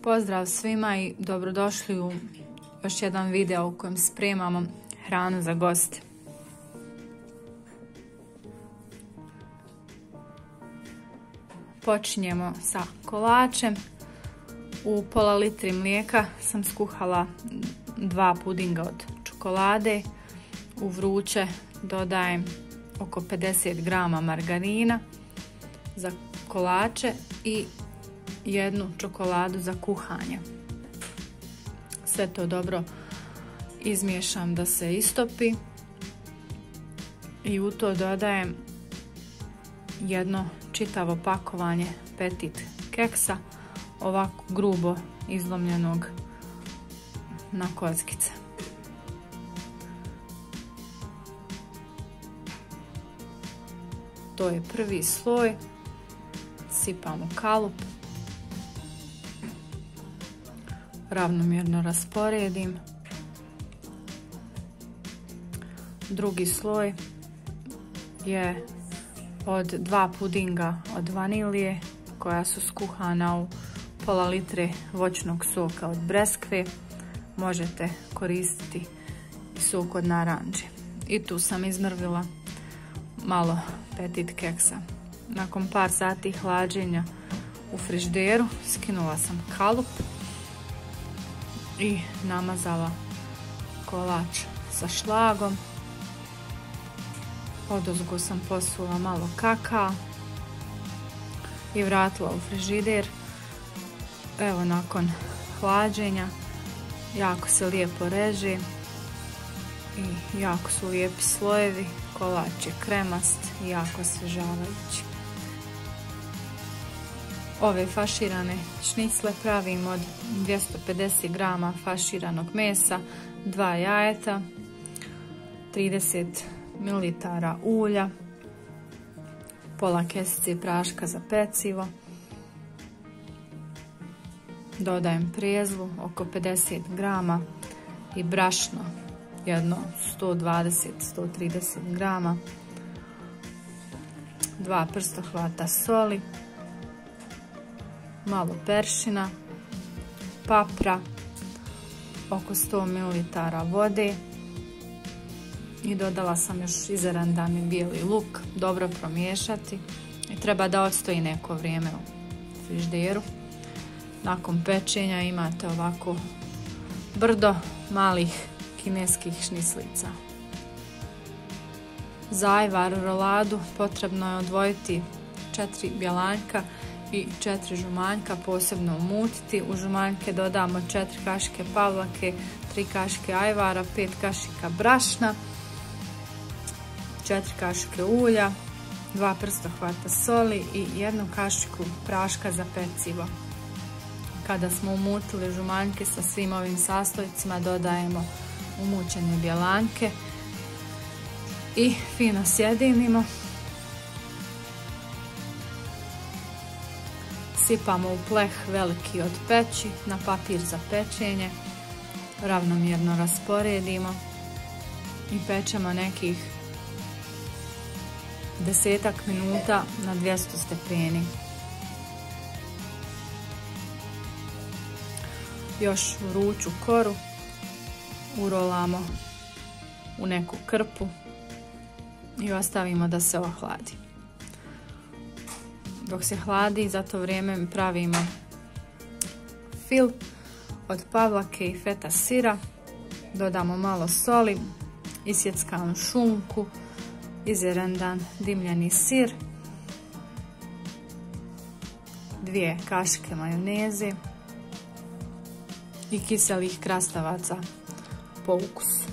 Pozdrav svima i dobrodošli u još jedan video u kojem spremamo hranu za goste. Počinjemo sa kolačem. U pola litri mlijeka sam skuhala 2 pudinga od čokolade. U vruće dodajem oko 50 grama margarina za kolače i 1 čokoladu za kuhanje. Sve to dobro izmiješam da se istopi i u to dodajem jedno čitavo pakovanje petit keksa, ovako grubo izlomljenog na kockice. To je prvi sloj, sipam u kalup, ravnomjerno rasporedim. Drugi sloj je od 2 pudinga od vanilije koja su skuhana u pola litre voćnog soka od breskve. Možete koristiti i sok od naranče. I tu sam izmrvila malo petit keksa. Nakon par sati hlađenja u frižideru skinula sam kalup i namazala kolač sa šlagom. Odozgo sam posula malo kakaa i vratila u frižider. Evo, nakon hlađenja jako se lijepo reže i jako su lijepi slojevi. Kolač je kremast i jako osvježavajući. Ove faširane šnicle pravim od 250 grama faširanog mesa, 2 jajeta, 30 ml ulja, pola kesice praška za pecivo. Dodajem prezlu oko 50 grama i brašno jedno 120-130 grama, 2 prstohvata soli, malo peršina, papra, oko 100 ml vode i dodala sam još izrandani bijeli luk, dobro promiješati i treba da odstoji neko vrijeme u frižideru. Nakon pečenja imate ovako brdo malih kineskih šniclica. Za ajvar roladu potrebno je odvojiti 4 bjelanjka i 4 žumanjka, posebno umutiti. U žumanjke dodamo 4 kašike pavlake, 3 kašike ajvara, 5 kašika brašna, 4 kašike ulja, 2 prstohvata soli i 1 kašiku praška za pecivo. Kada smo umutili žumanjke sa svim ovim sastojcima, dodajemo umućene bjelanjke i fino sjedinimo. Sipamo u pleh veliki od peći na papir za pečenje, ravnomjerno rasporedimo i pečemo nekih 10 minuta na 200 stepeni. Još vruću koru urolamo u neku krpu i ostavimo da se ohladi. Dok se hladi, za to vrijeme pravimo fil od pavlake i feta sira. Dodamo malo soli, isjeckanu šunku, izrendan dimljeni sir, 2 kašike majoneze i kiselih krastavaca po ukusu.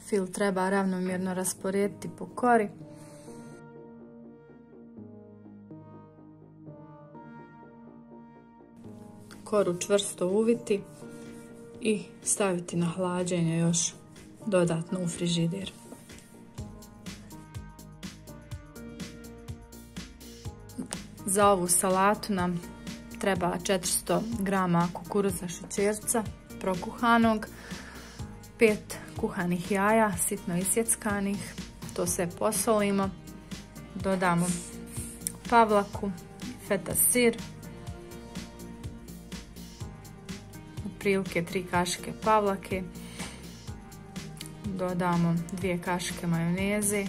Fil treba ravnomjerno rasporediti po kori. Koru čvrsto uviti i staviti na hlađenje još dodatno u frižider. Za ovu salatu nam treba 400 grama kukuruza šećerca prokuhanog, 5 kuhanih jaja sitno isjeckanih, to sve posolimo, dodamo pavlaku, feta sir, otprilike 3 kašike pavlake, dodamo 2 kašike majoneze,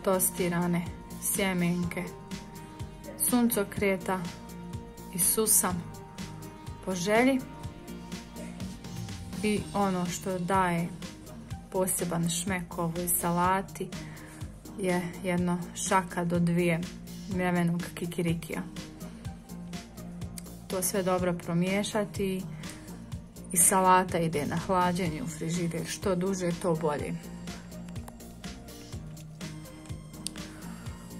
tostirane sjemenke suncokreta i susam po želji. I ono što daje poseban šmek ovoj salati je jedno šaka do 2 mljevenog kikirikija. To sve dobro promiješati i salata ide na hlađenje u frižider. Što duže, to bolje.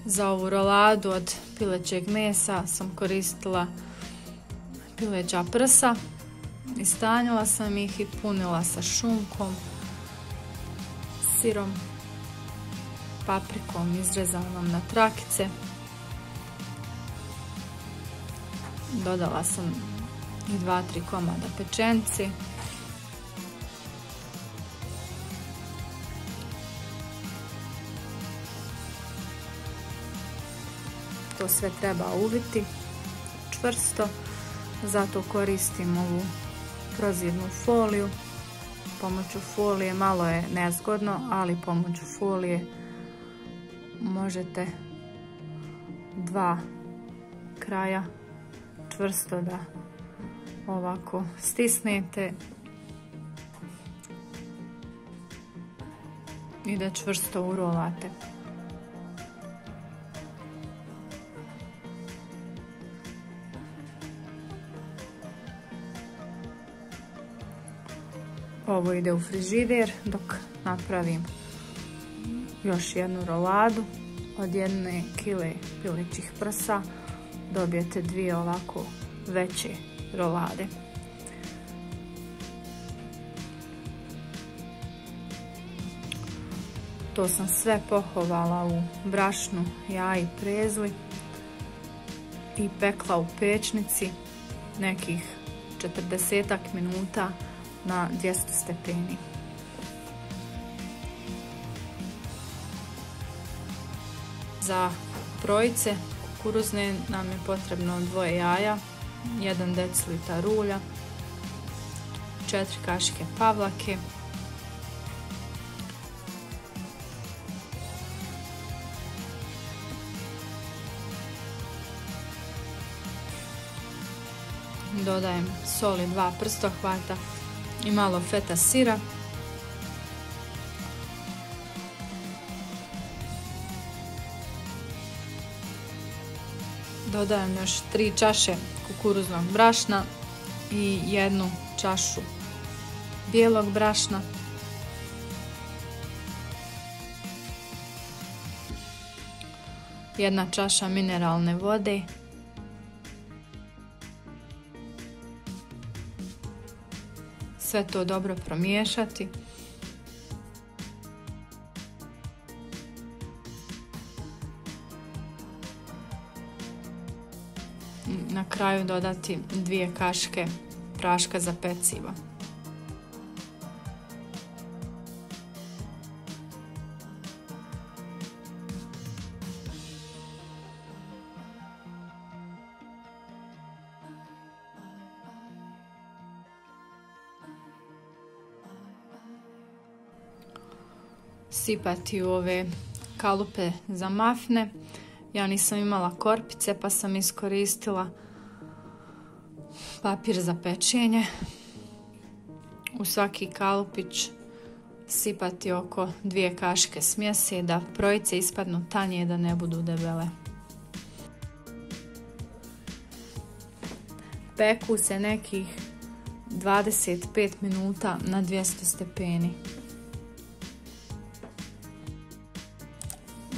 Za ovu roladu od pilećeg mesa sam koristila pileća prsa. Istanjila sam ih i punila sa šunkom, sirom, paprikom izrezanom na trakice. Dodala sam i 2-3 komada pečenci. To sve treba uviti čvrsto, zato koristim ovu prozirnu foliju. Pomoću folije malo je nezgodno, ali pomoću folije možete 2 kraja čvrsto da ovako stisnete i da čvrsto urolate. Ovo ide u frižider dok napravim još jednu roladu. Od 1 kile pilećih prsa dobijete 2 ovako veće rolade. To sam sve pohovala u brašnu, jaja i prezli i pekla u pečnici nekih 40 minuta na 200 stepeni. Za trojice kukuruzne nam je potrebno 2 jaja, 1 decilitar ulja, 4 kašike pavlake, dodajem soli 2 prstohvata i malo feta sira. Dodajem još 3 čaše kukuruznog brašna i 1 čašu bijelog brašna. Jedna čaša mineralne vode. Sve to dobro promiješati. Na kraju dodati 2 kašike praška za pecivo. Sipati u ove kalupe za mafine. Ja nisam imala korpice pa sam iskoristila papir za pečenje. U svaki kalupić sipati oko 2 kašike smjese da trojice ispadnu tanje, da ne budu debele. Peku se nekih 25 minuta na 200 stepeni.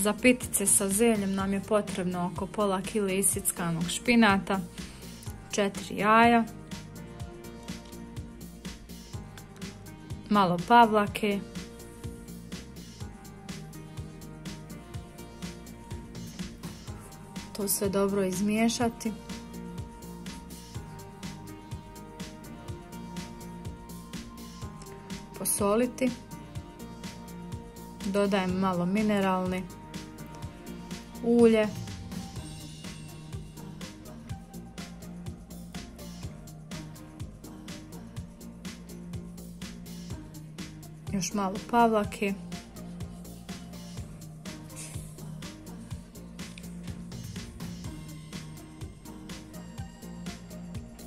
Za pitice sa zeljem nam je potrebno oko pola kile isjeckanog špinata, 4 jaja, malo pavlake, to sve dobro izmiješati. Posoliti. Dodajem malo mineralni ulje. Još malo pavlake.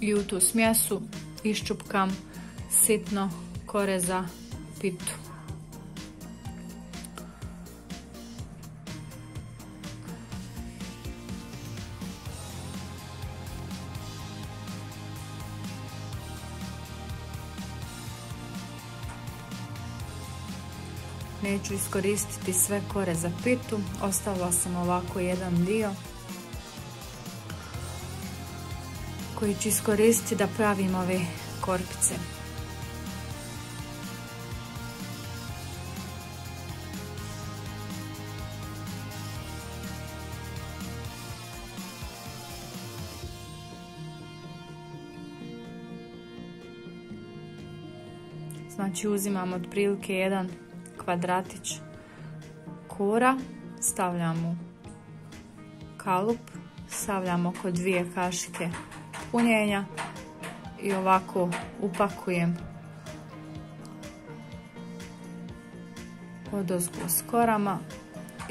I u tu smjesu iščupkam sitno koreza pitu. Neću iskoristiti sve kore za pitu, ostavila sam ovako jedan dio koji ću iskoristiti da pravim ove korpice. Znači uzimam otprilike jedan kvadratić kora, stavljam u kalup, stavljam oko 2 kašike punjenja i ovako upakujem odozgo s korama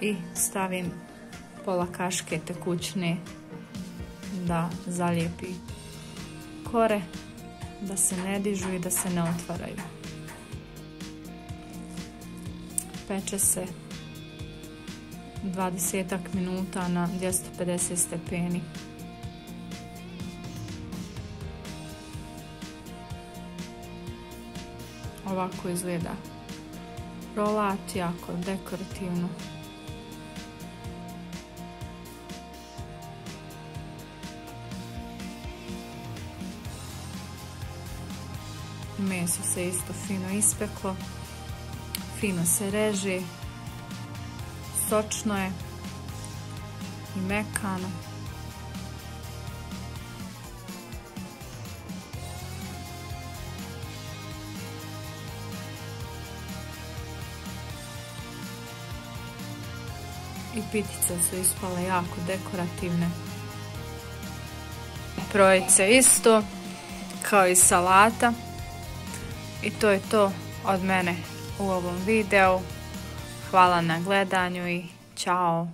i stavim pola kašike tekućine da zalijepi kore, da se ne dižu i da se ne otvaraju. Peče se 20 minuta na 250 stepeni. Ovako izgleda rolat, jako dekorativno. Meso se isto fino ispeklo. Fino se reže, sočno je i mekano. I pitice su ispale jako dekorativne. Projice isto, kao i salata. I to je to od mene u ovom videu. Hvala na gledanju i čao!